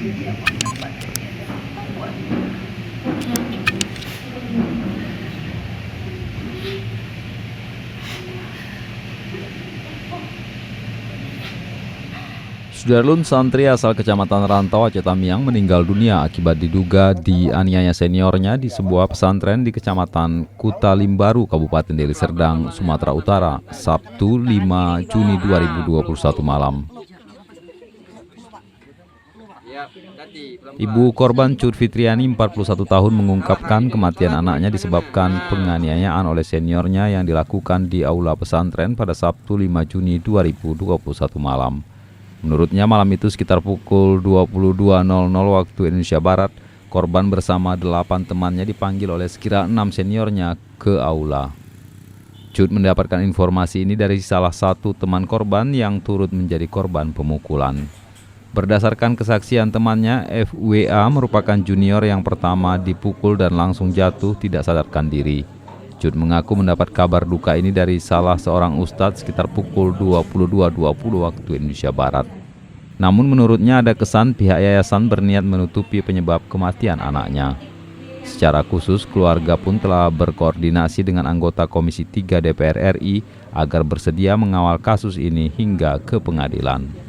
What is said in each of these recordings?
Sudarlun santri asal Kecamatan Rantau, Aceh Tamiang meninggal dunia akibat diduga dianiaya seniornya di sebuah pesantren di Kecamatan Kutalimbaru, Kabupaten Deli Serdang, Sumatera Utara, Sabtu 5 Juni 2021 malam. Ibu korban Cut Fitriani, 41 tahun, mengungkapkan kematian anaknya disebabkan penganiayaan oleh seniornya yang dilakukan di aula pesantren pada Sabtu 5 Juni 2021 malam. Menurutnya malam itu sekitar pukul 22.00 waktu Indonesia Barat, korban bersama 8 temannya dipanggil oleh sekira 6 seniornya ke aula. Cut mendapatkan informasi ini dari salah satu teman korban yang turut menjadi korban pemukulan. Berdasarkan kesaksian temannya, FWA merupakan junior yang pertama dipukul dan langsung jatuh tidak sadarkan diri. Cut mengaku mendapat kabar duka ini dari salah seorang ustadz sekitar pukul 22.20 waktu Indonesia Barat. Namun menurutnya ada kesan pihak yayasan berniat menutupi penyebab kematian anaknya. Secara khusus, keluarga pun telah berkoordinasi dengan anggota Komisi 3 DPR RI agar bersedia mengawal kasus ini hingga ke pengadilan.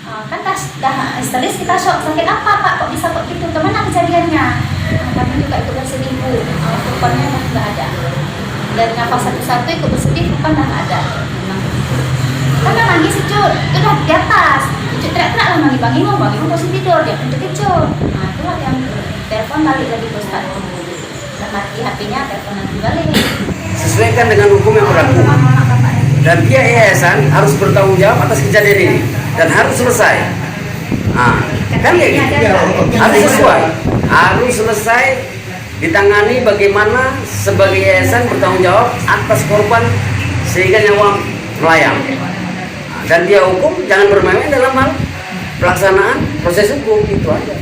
Kan dah histeris, kita shock, sakit apa Pak, kok bisa kok gitu, kemana kejadiannya? Kami juga ikut bersedih Bu, korbannya dah nggak ada. Dan nafas satu-satu ikut bersedih, bukan dah nggak ada. Karena nangis si Cut, itu dah di atas. Cut teriak-teriak lah, Bang Imo masih tidur, dia untuk Cut. Nah itulah yang telepon balik lagi ke Ustaz. Dan mati HP-nya, telepon nanti balik. Sesuaikan dengan hukum yang berlaku. Dan pihak yayasan harus bertanggung jawab atas kejadian ini dan harus selesai. Kan kayak gitu. Harus sesuai, harus selesai, ditangani bagaimana sebagai yayasan bertanggung jawab atas korban sehingga nyawa melayang. Dan dia hukum jangan bermain dalam hal pelaksanaan proses hukum, itu aja.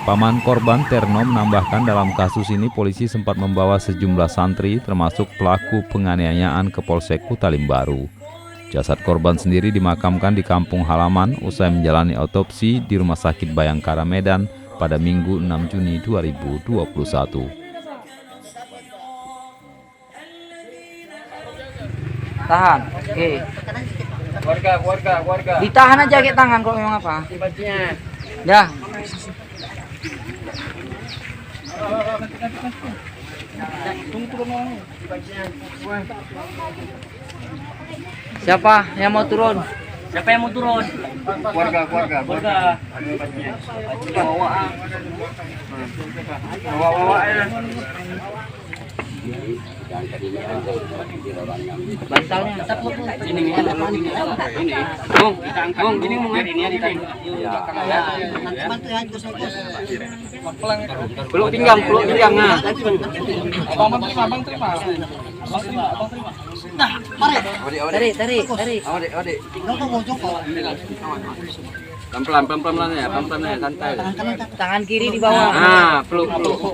Paman korban Terno menambahkan dalam kasus ini polisi sempat membawa sejumlah santri termasuk pelaku penganiayaan ke Polsek Kutalimbaru. Jasad korban sendiri dimakamkan di kampung halaman usai menjalani otopsi di Rumah Sakit Bayangkara Medan pada Minggu 6 Juni 2021. Tahan, oke. Warga. Ditahan aja kayak tangan kalau memang apa. Ya. Siapa yang mau turun? Warga. Bawa ya. Bantalnya. Ini. Peluk pinggang nah. Abang terima. Nah, mari. Tarik. Adik. Pelan-pelan ya, santai. Tangan kiri di bawah. Peluk.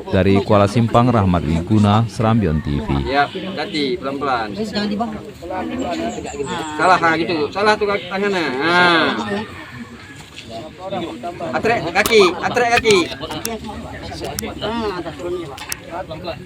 Dari Kuala Simpang, Rahmat Wiguna, Serambion TV. Ya, hati pelan-pelan. Jangan di bawah. Salah gitu. Salah tuh tangannya. Atrek kaki.